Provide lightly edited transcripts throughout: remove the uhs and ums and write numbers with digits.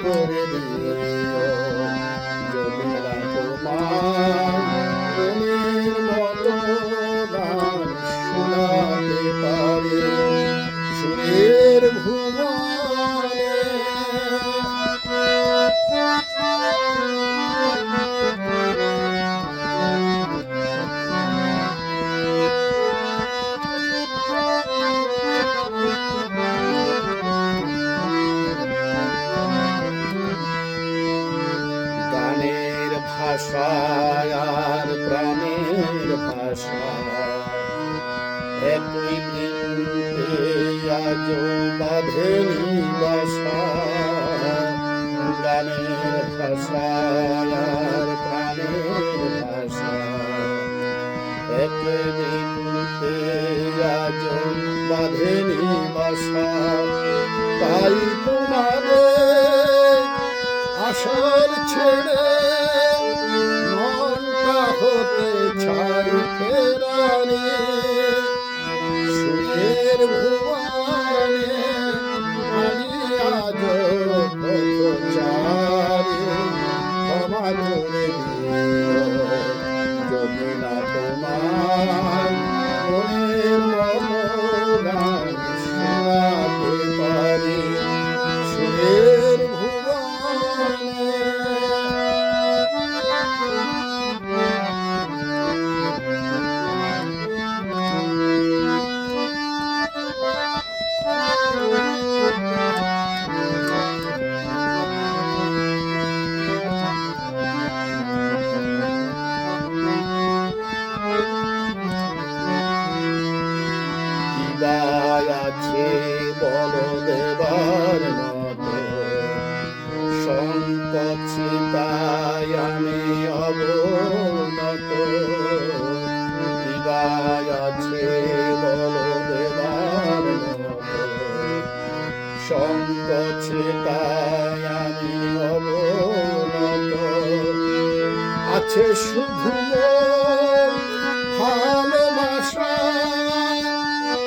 করে দিও যদি না তোমার মনের মতো গান শোনাতে পারি সুরের ভুবনে। গানের ভাষা আর প্রাণের ভাষা একই বৃন্তে আজ বাঁধেনি বাসা। গানের ভাষা আর প্রাণের ভাষা একই বৃন্তে আজ বাঁধেনি বাসা। তাই তোমাদের আসর ছেড়ে মনটা হতে চাই ফেরানি সুরের ভুবনে। আমি আজ পথচারী ক্ষমা করে দিও যদি না তোমার মনের মতো গান শোনাতে পারি সুরের ভুবনে। আছে বল দেবার মতো সংকোচে তাই আমি অবনত। দিবায় আছে বল দেবার মতো সংকোচে তাই আমি অবনত। আছে শুধু ভালোবাসা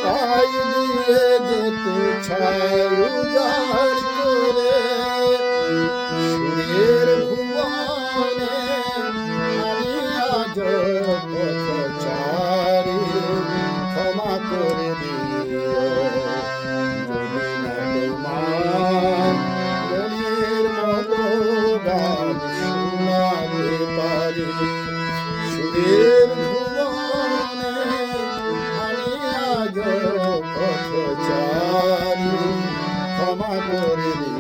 তাই দিয়ে যেতে চাই উজাড় করে সুরের ভুবনে। আমি আজ পথচারী ক্ষমা করে দিও যদি না তোমার মনের মতো গান শোনাতে পারি সুরের ভুবনে। আমি আজ পথচারী ক্ষমা করে দিও।